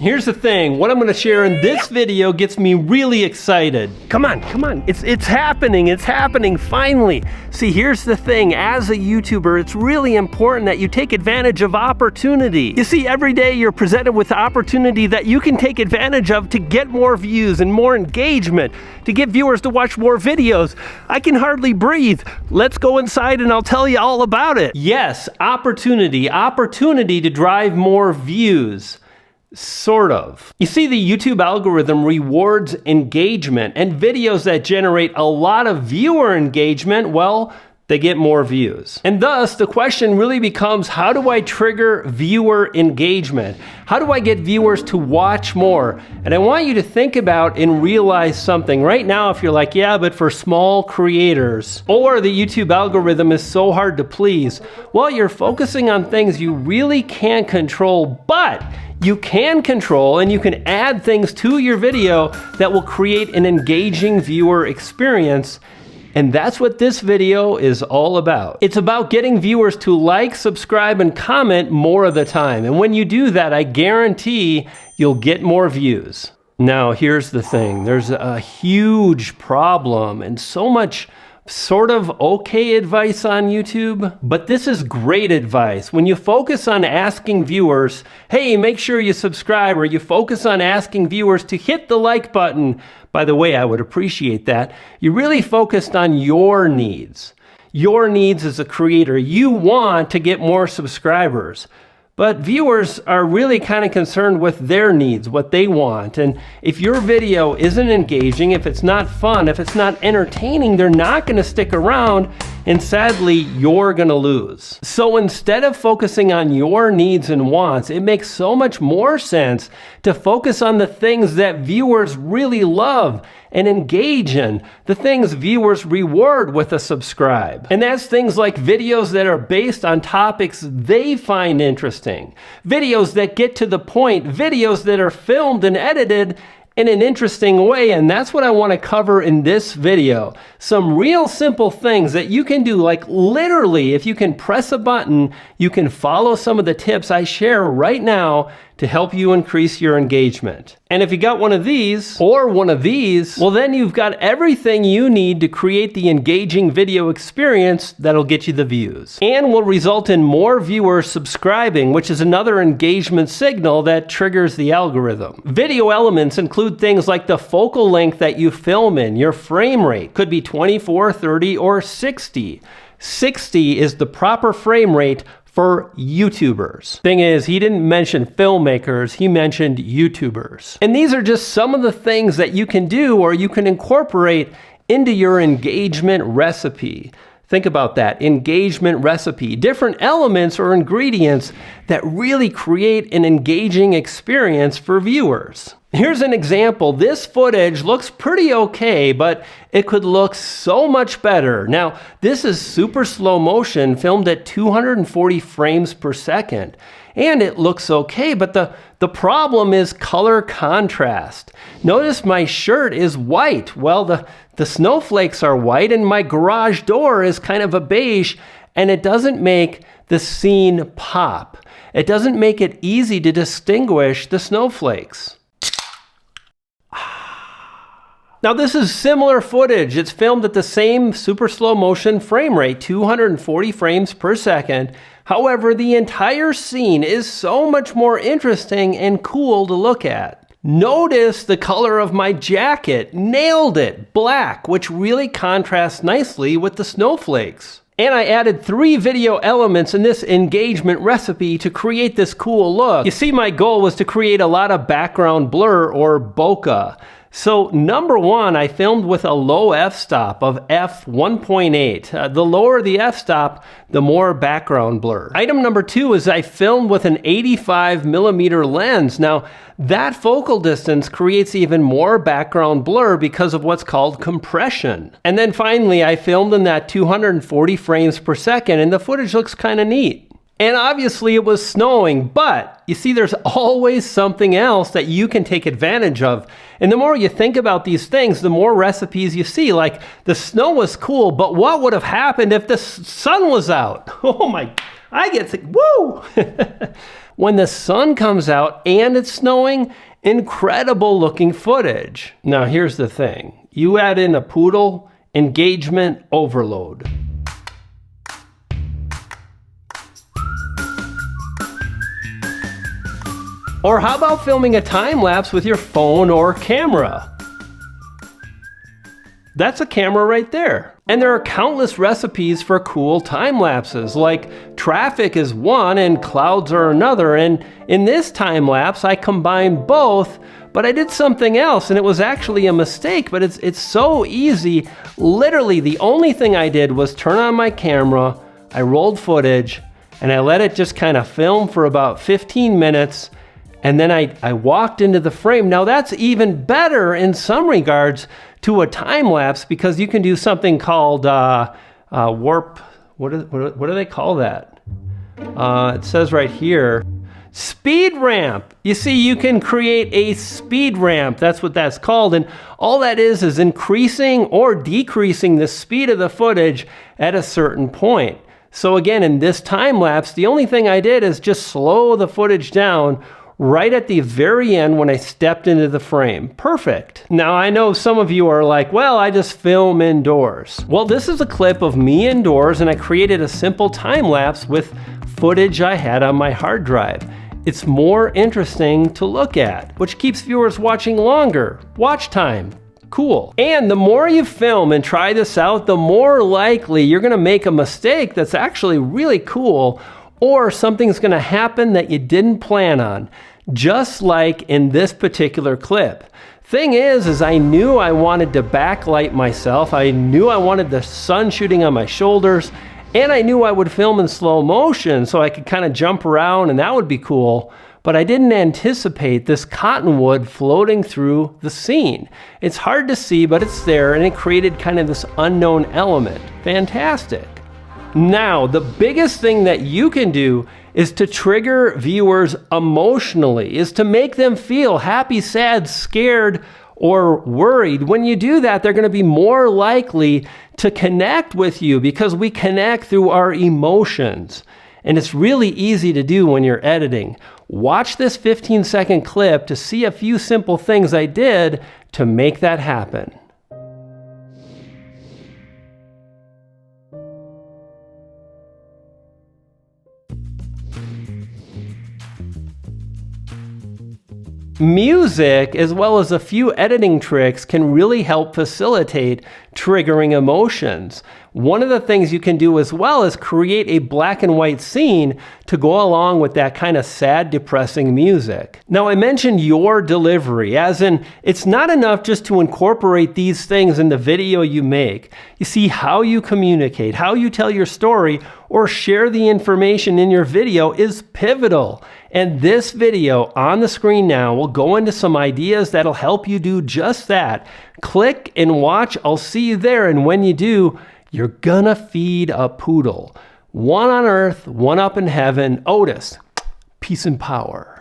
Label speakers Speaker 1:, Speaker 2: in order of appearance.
Speaker 1: Here's the thing, what I'm gonna share in this video gets me really excited. Come on, it's happening, finally. See, here's the thing, as a YouTuber, it's really important that you take advantage of opportunity. You see, every day you're presented with the opportunity that you can take advantage of to get more views and more engagement, to get viewers to watch more videos. I can hardly breathe. Let's go inside and I'll tell you all about it. Yes, opportunity to drive more views. Sort of. You see, the YouTube algorithm rewards engagement, and videos that generate a lot of viewer engagement, well, they get more views. And thus, the question really becomes, how do I trigger viewer engagement? How do I get viewers to watch more? And I want you to think about and realize something. Right now, if you're like, yeah, but for small creators, or the YouTube algorithm is so hard to please, well, you're focusing on things you really can't control, but you can control and you can add things to your video that will create an engaging viewer experience. And that's what this video is all about. It's about getting viewers to like, subscribe, and comment more of the time. And when you do that, I guarantee you'll get more views. Now, here's the thing. There's a huge problem and so much sort of okay advice on YouTube, but this is great advice. When you focus on asking viewers, hey, make sure you subscribe, or you focus on asking viewers to hit the like button, by the way, I would appreciate that, you really focused on your needs. Your needs as a creator. You want to get more subscribers. But viewers are really kind of concerned with their needs, what they want. And if your video isn't engaging, if it's not fun, if it's not entertaining, they're not going to stick around. And sadly, you're going to lose. So instead of focusing on your needs and wants, it makes so much more sense to focus on the things that viewers really love and engage in, the things viewers reward with a subscribe. And that's things like videos that are based on topics they find interesting, videos that get to the point, videos that are filmed and edited in an interesting way, and that's what I want to cover in this video. Some real simple things that you can do, like literally, if you can press a button, you can follow some of the tips I share right now to help you increase your engagement. And if you got one of these, or one of these, well then you've got everything you need to create the engaging video experience that'll get you the views. And will result in more viewers subscribing, which is another engagement signal that triggers the algorithm. Video elements include things like the focal length that you film in, your frame rate, could be 24, 30, or 60. 60 is the proper frame rate for YouTubers. Thing is, he didn't mention filmmakers, he mentioned YouTubers. And these are just some of the things that you can do or you can incorporate into your engagement recipe. Think about that, engagement recipe. Different elements or ingredients that really create an engaging experience for viewers. Here's an example. This footage looks pretty okay, but it could look so much better. Now, this is super slow motion, filmed at 240 frames per second. And it looks okay, but the problem is color contrast. Notice my shirt is white. Well, the snowflakes are white, and my garage door is kind of a beige, and it doesn't make the scene pop. It doesn't make it easy to distinguish the snowflakes. Now this is similar footage. It's filmed at the same super slow motion frame rate, 240 frames per second. However, the entire scene is so much more interesting and cool to look at. Notice the color of my jacket. Nailed it. Black, which really contrasts nicely with the snowflakes. And I added 3 video elements in this engagement recipe to create this cool look. You see, my goal was to create a lot of background blur or bokeh. So number 1, I filmed with a low f-stop of f1.8. The lower the f-stop, the more background blur. Item number 2 is I filmed with an 85mm lens. Now, that focal distance creates even more background blur because of what's called compression. And then finally, I filmed in that 240 frames per second, and the footage looks kind of neat. And obviously it was snowing, but you see, there's always something else that you can take advantage of. And the more you think about these things, the more recipes you see. Like, the snow was cool, but what would have happened if the sun was out? Oh my, I get sick, woo! when the sun comes out and it's snowing, incredible looking footage. Now here's the thing. You add in a poodle, engagement overload. Or how about filming a time lapse with your phone or camera? That's a camera right there. And there are countless recipes for cool time lapses, like traffic is one and clouds are another. And in this time lapse, I combined both, but I did something else and it was actually a mistake, but it's so easy. Literally, the only thing I did was turn on my camera, I rolled footage, and I let it just kind of film for about 15 minutes. And then I walked into the frame. Now that's even better in some regards to a time lapse because you can do something called warp. What do they call that? It says right here, speed ramp. You see, you can create a speed ramp. That's what that's called. And all that is increasing or decreasing the speed of the footage at a certain point. So again, in this time lapse, the only thing I did is just slow the footage down right at the very end when I stepped into the frame. Perfect. Now I know some of you are like, well, I just film indoors. Well, this is a clip of me indoors and I created a simple time lapse with footage I had on my hard drive. It's more interesting to look at, which keeps viewers watching longer. Watch time. Cool. And the more you film and try this out, the more likely you're gonna make a mistake that's actually really cool, or something's gonna happen that you didn't plan on, just like in this particular clip. Thing is I knew I wanted to backlight myself, I knew I wanted the sun shooting on my shoulders, and I knew I would film in slow motion so I could kind of jump around and that would be cool, but I didn't anticipate this cottonwood floating through the scene. It's hard to see, but it's there, and it created kind of this unknown element. Fantastic. Now, the biggest thing that you can do is to trigger viewers emotionally, is to make them feel happy, sad, scared, or worried. When you do that, they're going to be more likely to connect with you because we connect through our emotions. And it's really easy to do when you're editing. Watch this 15-second clip to see a few simple things I did to make that happen. Music, as well as a few editing tricks, can really help facilitate triggering emotions. One of the things you can do as well is create a black and white scene to go along with that kind of sad, depressing music. Now, I mentioned your delivery, as in it's not enough just to incorporate these things in the video you make. You see, how you communicate, how you tell your story, or share the information in your video is pivotal. And this video on the screen now will go into some ideas that'll help you do just that. Click and watch. I'll see you there. And when you do, you're gonna feed a poodle. One on earth, one up in heaven. Otis, peace and power.